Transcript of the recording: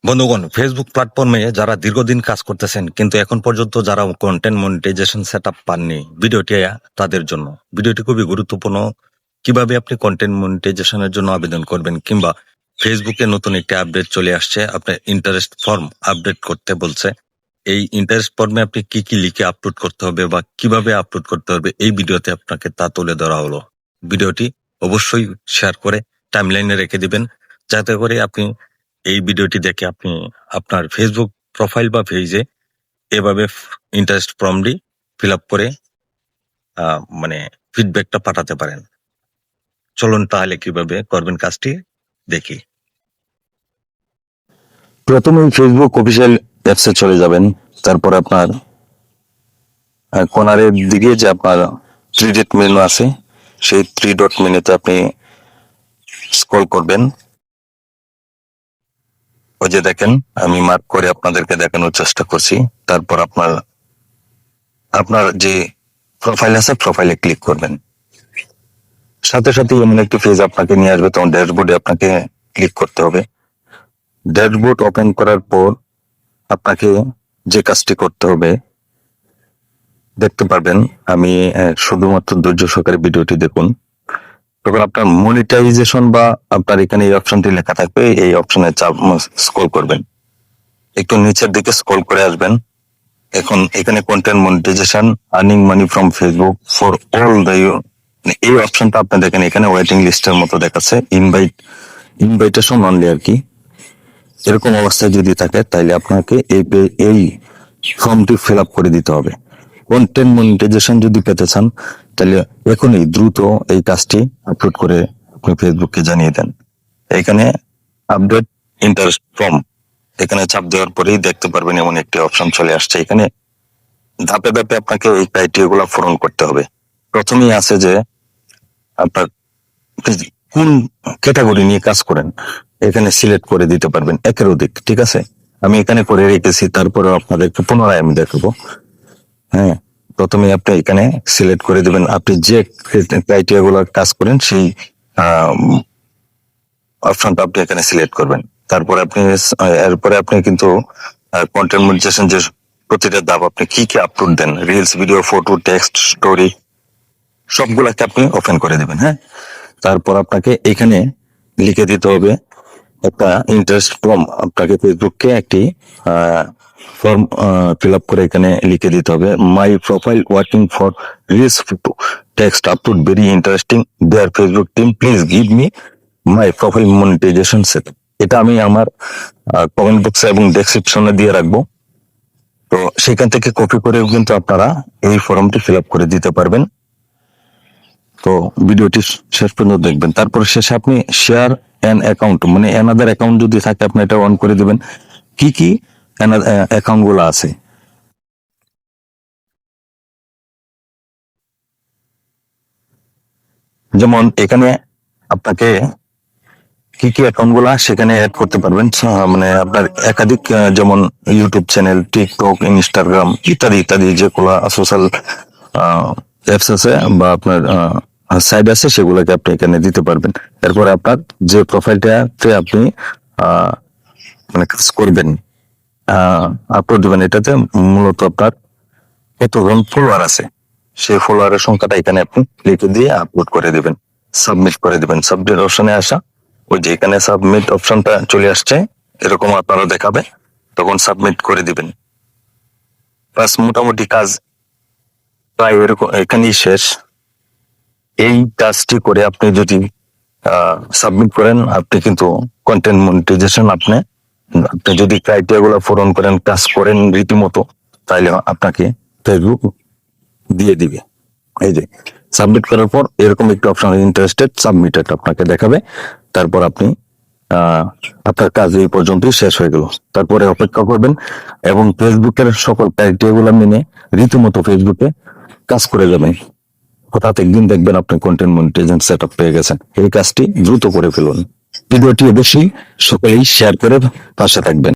বন্ধুগণ, ফেসবুক প্ল্যাটফর্মে যারা দীর্ঘদিন কাজ করতেছেন কিন্তু এখন পর্যন্ত যারা কন্টেন্ট মনিটাইজেশন সেটআপ পাননি, ভিডিওটি তাদের জন্য। ভিডিওটি খুবই গুরুত্বপূর্ণ। কিভাবে আপনি কন্টেন্ট মনিটাইজেশনের জন্য আবেদন করবেন, কিংবা ফেসবুকে নতুন একটি আপডেট চলে আসছে, আপনার ইন্টারেস্ট ফর্ম আপডেট করতে বলছে। এই ইন্টারেস্ট ফর্মে আপনি কি কি লিখে আপলোড করতে হবে বা কিভাবে আপলোড করতে হবে, এই ভিডিওতে আপনাকে তা তুলে ধরা হলো। ভিডিওটি অবশ্যই শেয়ার করে টাইমলাইনে রেখে দিবেন, যাতে করে আপনি এই ভিডিওটি দেখে আপনি আপনার ফেসবুক প্রোফাইল বা পেজে এভাবে ইন্টারেস্ট ফর্মটি ফিল আপ করে মানে ফিডব্যাকটা পাঠাতে পারেন। চলুন তাহলে কিভাবে করবেন কাজটি দেখি। প্রথমে ফেসবুক অফিসিয়াল অ্যাপসে চলে যাবেন। তারপর আপনার কর্নারের দিকে যে আপনার 3 ডট মেনু আছে, সেই 3 ডট মেনুতে আপনি স্ক্রল করবেন। ওই যে দেখেন, আমি মার্ক করে আপনাদেরকে দেখানোর চেষ্টা করছি। তারপর আপনার যে প্রোফাইল আছে, প্রোফাইলে ক্লিক করবেন। সাথে সাথে এমন একটি পেজ আপনাকে নিয়ে আসবে, তখন ড্যাশবোর্ডে আপনাকে ক্লিক করতে হবে। ড্যাশবোর্ড ওপেন করার পর আপনাকে যে কাজটি করতে হবে দেখতে পারবেন। আমি শুধুমাত্র ধৈর্য সহকারে ভিডিওটি দেখুন। তখন আপনার মনিটাইজেশন বা আপনার এখানে এই অপশনটি লেখা থাকবে, এই অপশনে স্ক্রল করবেন, একটু নিচের দিকে স্ক্রল করে আসবেন। এখন এখানে content monetization, earning money from Facebook for all the, এই অপশনটা আপনি দেখেন এখানে ওয়েটিং লিস্টের মতো দেখাচ্ছে, ইনভাইটেশন অনলি আর কি। এরকম অবস্থায় যদি থাকে তাহলে আপনাকে এই ফর্মটি ফিল আপ করে দিতে হবে। কন্টেন্ট মনিটাইজেশন যদি পেতে চান তাহলে এখনই দ্রুত এই কাজটি আপলোড করে আপনি ফেসবুককে জানিয়ে দেন। এখানে আপডেট ইন্টারেস্ট ফর্ম, এখানে চাপ দেওয়ার পরেই দেখতে পারবেন এমন একটি অপশন চলে আসছে। এখানে ধাপে ধাপে আপনাকে এই ক্রাইটেরিয়া গুলো পূরণ করতে হবে। প্রথমেই আছে যে আপনার কোন ক্যাটাগরি নিয়ে কাজ করেন, এখানে সিলেক্ট করে দিতে পারবেন একের অধিক। ঠিক আছে, আমি এখানে করে রেখেছি, তারপরে আপনাদেরকে পুনরায় আমি দেখাবো। হ্যাঁ, প্রথমে আপনি এখানে সিলেক্ট করে দিবেন আপনি যে ক্রাইটেরিয়া গুলো কাজ করেন, সেই অপশনটা আপনি এখানে সিলেক্ট করবেন। তারপরে এরপরে আপনি কিন্তু কন্টেন্ট মনিটাইজেশন যে প্রতিটা ধাপ আপনি কি কি আপলোড দেন, reels, video, photo, text, story, সবগুলাকে আপনি ওপেন করে দিবেন। হ্যাঁ, তারপর আপনাকে এখানে লিখে দিতে হবে একটা ইন্টারেস্ট ফর্ম। আপনাকে ফেসবুককে একটি ফর্ম ফিল আপ করে এখানে লিখে দিতে হবে, my profile working for reels, photo, text upload very interesting, there Facebook team please give me my profile monetization set. এটা আমি আমার কমেন্ট বক্সে এবং ডেসক্রিপশনে দিয়ে রাখবো। তো সেখান থেকে কপি করেও কিন্তু আপনারা এই ফর্মটি ফিল আপ করে দিতে পারবেন। তো ভিডিওটি শেষ পর্যন্ত দেখবেন। তারপর শেষে আপনি শেয়ার অ্যান অ্যাকাউন্ট, মানে অ্যানাদার অ্যাকাউন্ট যদি থাকে আপনি এটা অন করে দিবেন। কি কি অ্যাকাউন্ট গুলো আছে, যেমন এখানে আপনাকে কি কি অ্যাকাউন্ট গুলা সেখানে অ্যাড করতে পারবেন। মানে আপনার একাধিক যেমন ইউটিউব চ্যানেল, টিকটক, ইনস্টাগ্রাম ইত্যাদি ইত্যাদি যেগুলো সোশ্যাল অ্যাপস আছে বা আপনার সাইট আছে, সেগুলোকে আপনি এখানে দিতে পারবেন। এরপরে আপনার যে প্রোফাইলটাতে আপনি মানে কাজ করবেন, আপলোড দিবেন, এটাতে মূলত আপনার কতজন ফলোয়ার আছে সেই ফলোয়ারের সংখ্যাটা এখানে আপনি লিখে দিয়ে আপলোড করে দিবেন, সাবমিট করে দিবেন। সাবমিট অপশনে আসা, ওই যে এখানে সাবমিট অপশনটা চলে আসছে, এরকম আপনারা দেখাবে, তখন সাবমিট করে দিবেন। বাস, মোটামুটি কাজ প্রায় এরকম এখানেই শেষ। এই কাজটি করে আপনি যদি সাবমিট করেন, আপনি কিন্তু কন্টেন্ট মনিটাইজেশন আপনি যদি ক্রাইটেরিয়া গুলো পূরণ করেন, কাজ করেন রীতিমতো, তাহলে আপনাকে ফেসবুক দিয়ে দিবে। এই যে সাবমিট করার পর এরকম একটি অপশন, ইন্টারেস্টেড, সাবমিটেড আপনাকে দেখাবে। তারপর আপনি আপনার কাজ এই পর্যন্তই শেষ হয়ে গেল। তারপরে অপেক্ষা করবেন এবং ফেসবুকের সকল ক্রাইটেরিয়া গুলো মেনে রীতিমতো ফেসবুকে কাজ করে যাবেন। হঠাৎ একদিন দেখবেন আপনি কন্টেন্ট মনিটাইজেশন সেট আপ পেয়ে গেছেন। এই কাজটি দ্রুত করে ফেলুন। ভিডিওটি অবশ্যই সকলেই শেয়ার করে পাশে থাকবেন।